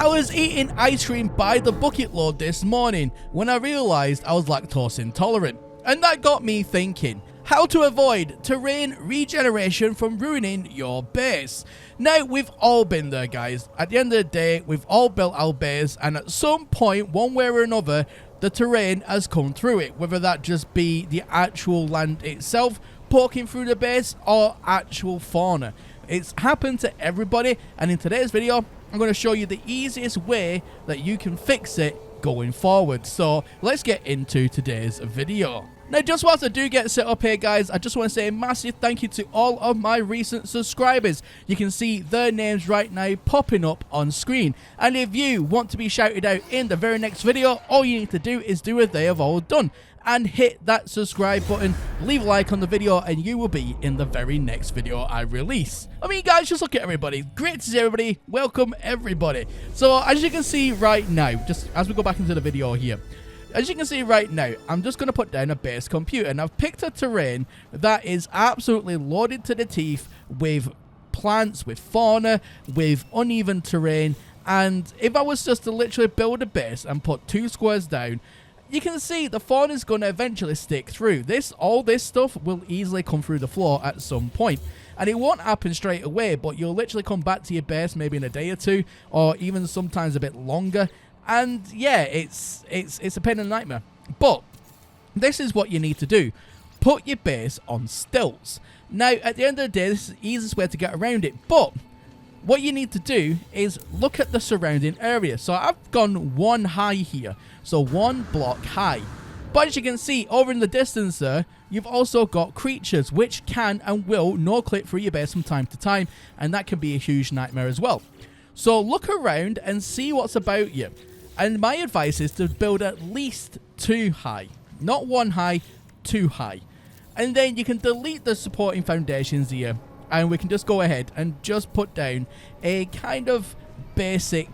I was eating ice cream by the bucket load this morning when I realised I was lactose intolerant. And that got me thinking, how to avoid terrain regeneration from ruining your base. Now, we've all been there, guys. At the end of the day, we've all built our base, and at some point, one way or another, the terrain has come through it, whether that just be the actual land itself poking through the base or actual fauna. It's happened to everybody, and in today's video, I'm going to show you the easiest way that you can fix it going forward. So let's get into today's video. Now, just whilst I do get set up here, guys, I just want to say a massive thank you to all of my recent subscribers. You can see their names right now popping up on screen. And if you want to be shouted out in the very next video, all you need to do is do what they have all done and hit that subscribe button, leave a like on the video, and you will be in the very next video I release. I mean, guys, just look at everybody. Great to see everybody. Welcome, everybody. So, as you can see right now, just as we go back into the video here, as you can see right now, I'm just going to put down a base computer, and I've picked a terrain that is absolutely loaded to the teeth with plants, with fauna, with uneven terrain. And if I was just to literally build a base and put 2 squares down, you can see the fauna is going to eventually stick through. All this stuff will easily come through the floor at some point. And it won't happen straight away, but you'll literally come back to your base maybe in a day or two, or even sometimes a bit longer. And yeah, it's a pain in the nightmare. But this is what you need to do. Put your base on stilts. Now, at the end of the day, this is the easiest way to get around it. But what you need to do is look at the surrounding area. So I've gone 1 high here. So 1 block high. But as you can see, over in the distance there, you've also got creatures which can and will no-clip through your base from time to time. And that can be a huge nightmare as well. So look around and see what's about you. And my advice is to build at least 2 high. Not 1 high, 2 high. And then you can delete the supporting foundations here. And we can just go ahead and just put down a kind of basic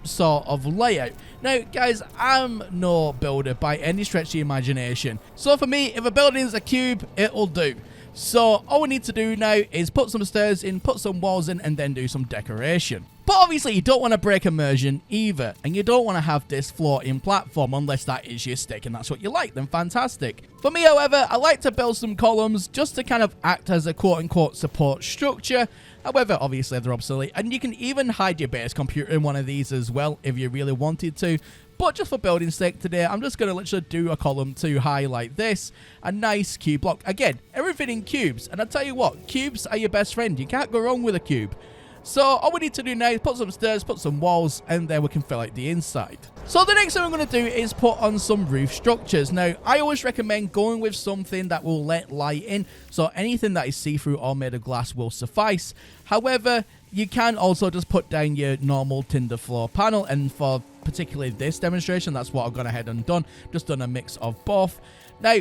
sort of layout. Now, guys, I'm no builder by any stretch of the imagination. So for me, if a building is a cube, it'll do. So all we need to do now is put some stairs in, put some walls in, and then do some decoration. But obviously, you don't want to break immersion either, and you don't want to have this floating platform unless that is your stick and that's what you like, then fantastic. For me, however, I like to build some columns just to kind of act as a quote-unquote support structure. However, obviously, they're obsolete, and you can even hide your base computer in one of these as well if you really wanted to. But just for building sake today, I'm just going to literally do a column 2 high like this. A nice cube block. Again, everything in cubes. And I tell you what, cubes are your best friend. You can't go wrong with a cube. So all we need to do now is put some stairs, put some walls, and then we can fill out the inside. So the next thing I'm going to do is put on some roof structures. Now, I always recommend going with something that will let light in. So anything that is see-through or made of glass will suffice. However, you can also just put down your normal tinder floor panel, and for particularly this demonstration, that's what I've gone ahead and done. Just done a mix of both. Now,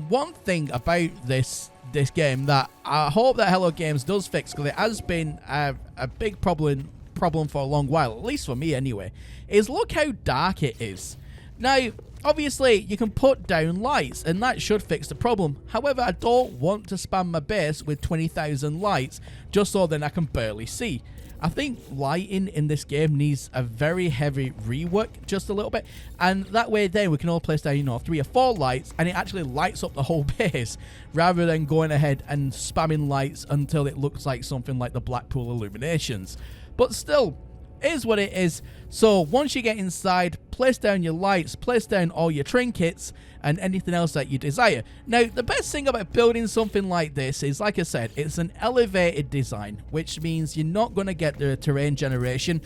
one thing about this game that I hope that Hello Games does fix, because it has been a big problem for a long while, at least for me anyway, is look how dark it is. Now, obviously, you can put down lights, and that should fix the problem. However, I don't want to spam my base with 20,000 lights just so then I can barely see. I think lighting in this game needs a very heavy rework, just a little bit, and that way then we can all place down, you know, 3 or 4 lights, and it actually lights up the whole base, rather than going ahead and spamming lights until it looks like something like the Blackpool Illuminations. But still, it is what it is. So once you get inside, place down your lights, place down all your trinkets, and anything else that you desire. Now, the best thing about building something like this is, like I said, it's an elevated design, which means you're not going to get the terrain generation.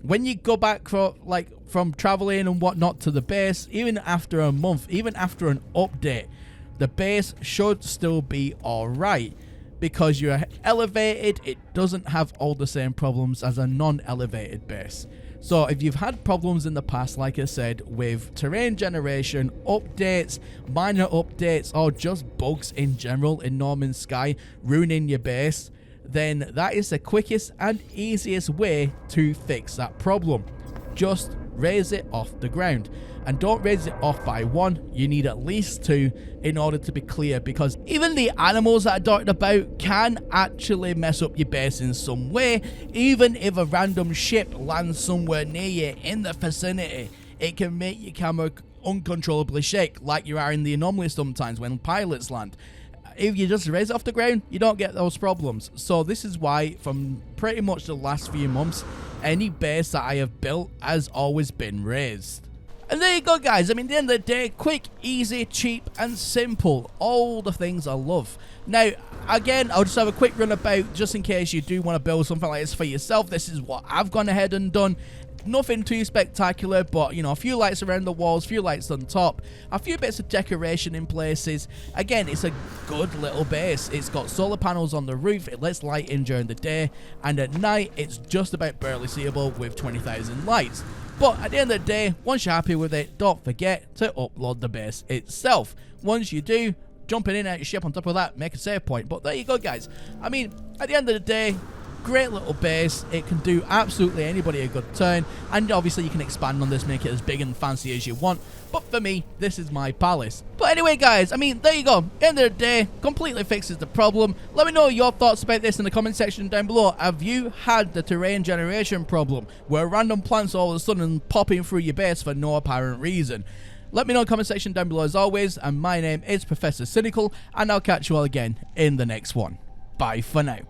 When you go back from traveling and whatnot to the base, even after a month, even after an update, the base should still be alright. Because you're elevated, it doesn't have all the same problems as a non-elevated base. So if you've had problems in the past, like I said, with terrain generation, updates, minor updates, or just bugs in general in No Man's Sky ruining your base, then that is the quickest and easiest way to fix that problem. just raise it off the ground. And don't raise it off by one, you need at least two in order to be clear, because even the animals that are dotted about can actually mess up your base in some way. Even if a random ship lands somewhere near you in the vicinity, it can make your camera uncontrollably shake, like you are in the anomaly sometimes when pilots land. If you just raise it off the ground, you don't get those problems. So this is why, from pretty much the last few months, any base that I have built has always been raised. And there you go, guys. I mean, at the end of the day, quick, easy, cheap, and simple. All the things I love. Now, again, I'll just have a quick run about, just in case you do want to build something like this for yourself. This is what I've gone ahead and done. Nothing too spectacular, but, you know, a few lights around the walls, a few lights on top, a few bits of decoration in places. Again, it's a good little base. It's got solar panels on the roof, it lets light in during the day, and at night, it's just about barely seeable with 20,000 lights. But at the end of the day, once you're happy with it, don't forget to upload the base itself. Once you do, jumping in and out your ship on top of that, make a save point. But there you go, guys. I mean, at the end of the day, great little base. It can do absolutely anybody a good turn, and obviously you can expand on this, make it as big and fancy as you want, but for me, this is my palace. But anyway, guys, I mean, there you go. End of the day, completely fixes the problem. Let me know your thoughts about this in the comment section down below. Have you had the terrain generation problem, where random plants all of a sudden popping through your base for no apparent reason? Let me know in the comment section down below as always, and my name is Professor Cynical, and I'll catch you all again in the next one. Bye for now.